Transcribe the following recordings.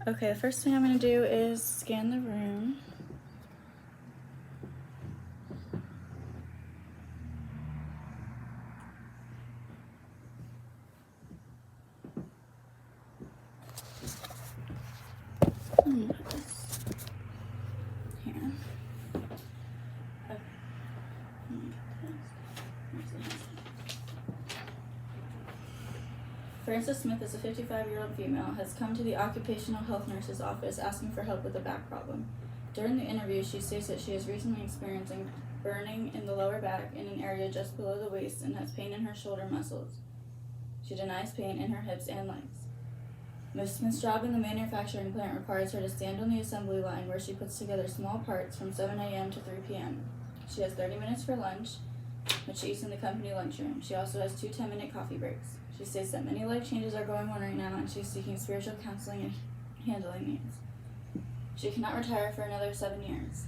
Okay, the first thing I'm going to do is scan the room. I'm gonna put this here. Okay. Let me get this. Frances Smith is a 55-year-old female, has come to the occupational health nurse's office asking for help with a back problem. During the interview, she states that she is recently experiencing burning in the lower back in an area just below the waist and has pain in her shoulder muscles. She denies pain in her hips and legs. Ms. Smith's job in the manufacturing plant requires her to stand on the assembly line where she puts together small parts from 7 a.m. to 3 p.m. She has 30 minutes for lunch, which she eats in the company lunchroom. She also has 2 10-minute coffee breaks. She states that many life changes are going on right now and she's seeking spiritual counseling and handling needs. She cannot retire for another 7 years.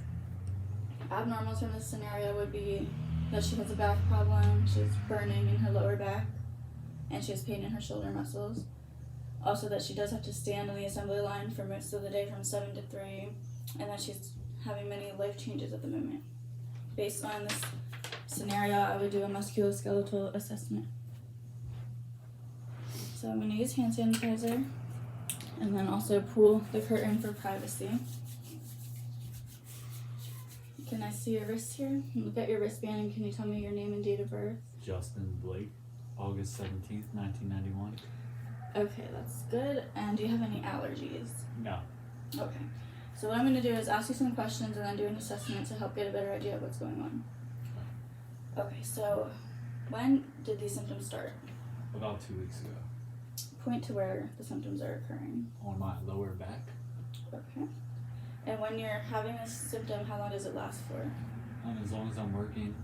Abnormals from this scenario would be that she has a back problem, she has burning in her lower back, and she has pain in her shoulder muscles. Also that she does have to stand on the assembly line for most of the day from 7 to 3, and that she's having many life changes at the moment. Based on this scenario, I would do a musculoskeletal assessment. So I'm going to use hand sanitizer, and then also pull the curtain for privacy. Can I see your wrist here? Look at your wristband, and can you tell me your name and date of birth? Justin Blake, August 17th, 1991. Okay, that's good. And do you have any allergies? No. Okay. So what I'm going to do is ask you some questions and then do an assessment to help get a better idea of what's going on. Okay, so when did these symptoms start? About 2 weeks ago. Point to where the symptoms are occurring. On my lower back. Okay. And when you're having this symptom, how long does it last for? As long as I'm working,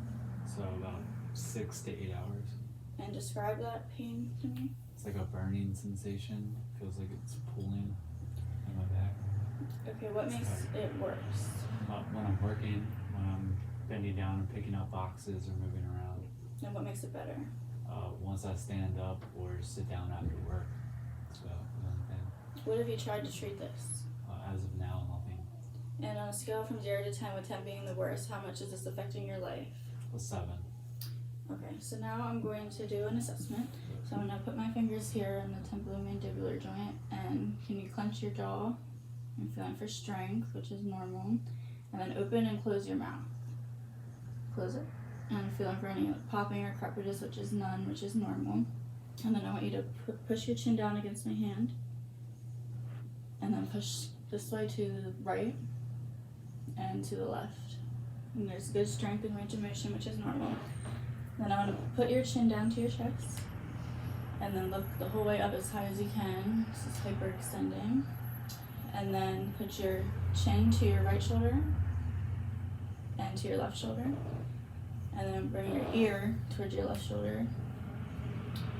so about 6 to 8 hours. And describe that pain to me. It's like a burning sensation. Feels like it's pulling on my back. Okay, what makes it worse? When I'm working, when I'm bending down and picking up boxes or moving around. And what makes it better? Once I stand up or sit down after work. So, what have you tried to treat this? As of now, nothing. And on a scale from 0 to 10, with 10 being the worst, how much is this affecting your life? A 7. Okay, so now I'm going to do an assessment. So I'm going to put my fingers here in the temporomandibular joint, and can you clench your jaw? I'm feeling for strength, which is normal. And then open and close your mouth. Close it. And I'm feeling for any popping or carpitus, which is none, which is normal. And then I want you to push your chin down against my hand. And then push this way to the right and to the left. And there's good strength and range of motion, which is normal. Then I want to put your chin down to your chest. And then look the whole way up as high as you can. This is hyperextending. And then put your chin to your right shoulder and to your left shoulder. And then bring your ear towards your left shoulder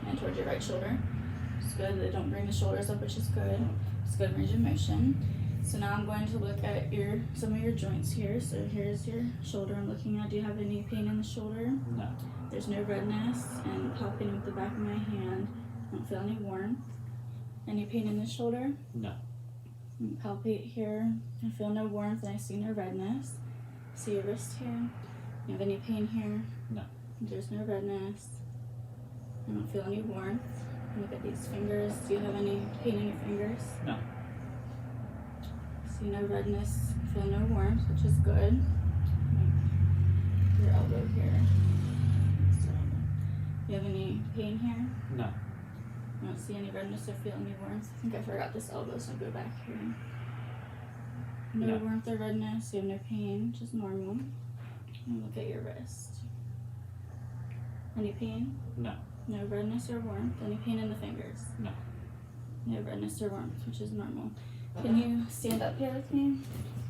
and towards your right shoulder. It's good. They don't bring the shoulders up, which is good. It's good range of motion. So now I'm going to look at some of your joints here. So here's your shoulder I'm looking at. Do you have any pain in the shoulder? No. There's no redness, and palpating with the back of my hand. I don't feel any warmth. Any pain in the shoulder? No. Palpate here. I feel no warmth, and I see no redness. See your wrist here. You have any pain here? No. There's no redness. I don't feel any warmth. Look at these fingers. Do you have any pain in your fingers? No. See no redness. Feel no warmth, which is good. Your elbow here. Do you have any pain here? No. I don't see any redness or feel any warmth. I think I forgot this elbow, so I'll go back here. No warmth or redness. You have no pain, just normal. And look at your wrist. Any pain? No. No redness or warmth. Any pain in the fingers? No. No redness or warmth, which is normal. Can you stand up here with me?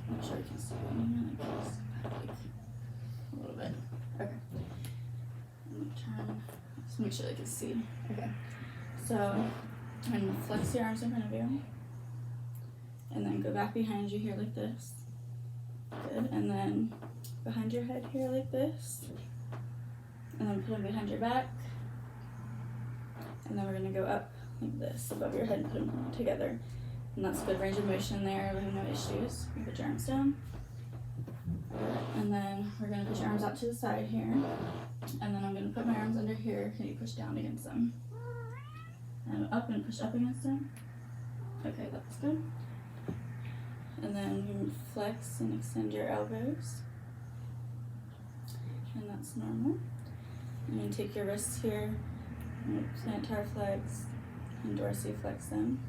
I'm sure I can see you. A little bit. Okay. Let me turn. Just make sure I can see. Okay. So I'm going to flex your arms in front of you. And then go back behind you here like this. Good. And then behind your head here like this. And then put them behind your back. And then we're going to go up like this above your head and put them together. And that's good range of motion there, we have no issues. You put your arms down. And then we're gonna push your arms out to the side here. And then I'm gonna put my arms under here. Can you push down against them? And up and push up against them. Okay, that's good. And then you flex and extend your elbows. And that's normal. And then take your wrists here, and plantar flex and dorsiflex them.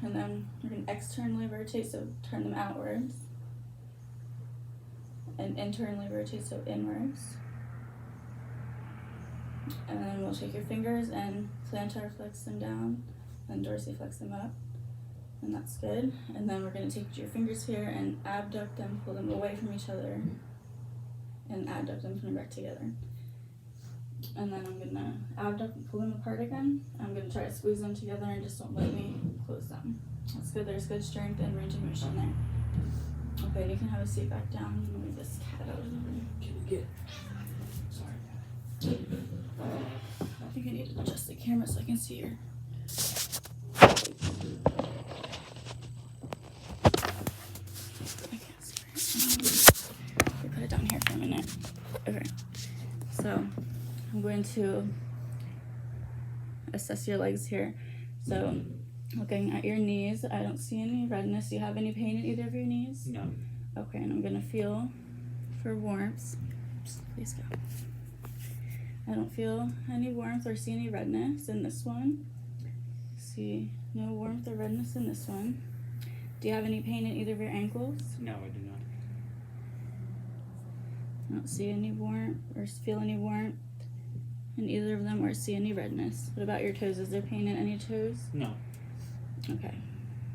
And then you're going to externally rotate, so turn them outwards. And internally rotate, so inwards. And then we'll take your fingers and plantar flex them down, and dorsiflex them up. And that's good. And then we're going to take your fingers here and abduct them, pull them away from each other, and adduct them, put them back together. And then I'm gonna abduct and pull them apart again. I'm gonna try to squeeze them together and just don't let me close them. That's good, there's good strength and range of motion there. Okay, you can have a seat back down. Let me move this cat out of the way. Can you get? Sorry. I think I need to adjust the camera so I can see your. I can't see her. Let me put it down here for a minute. Okay, so I'm going to assess your legs here. So, looking at your knees, I don't see any redness. Do you have any pain in either of your knees? No. Okay, and I'm gonna feel for warmth. Please go. I don't feel any warmth or see any redness in this one. See no warmth or redness in this one. Do you have any pain in either of your ankles? No, I do not. I don't see any warmth or feel any warmth in either of them or see any redness. What about your toes? Is there pain in any toes? No. Okay.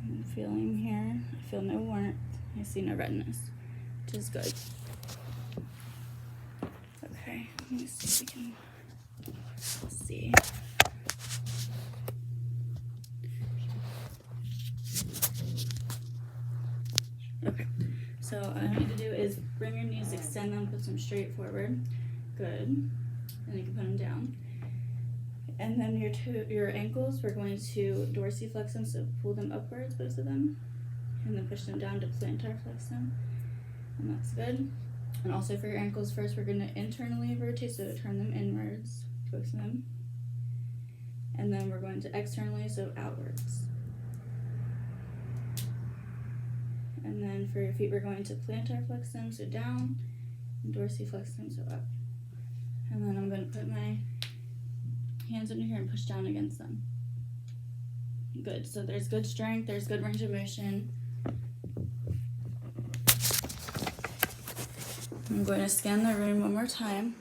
I'm feeling here. I feel no warmth. I see no redness, which is good. Okay, let me see if we can see. Okay, so all I need to do is bring your knees, extend them, put them straight forward. Good. And you can put them down. And then your ankles, we're going to dorsiflex them, so pull them upwards, both of them. And then push them down to plantar flex them. And that's good. And also for your ankles first, we're going to internally rotate, so turn them inwards, both of them. And then we're going to externally, so outwards. And then for your feet, we're going to plantar flex them, so down, and dorsiflex them, so up. And then I'm going to put my hands under here and push down against them. Good, so there's good strength, there's good range of motion. I'm going to scan the room one more time.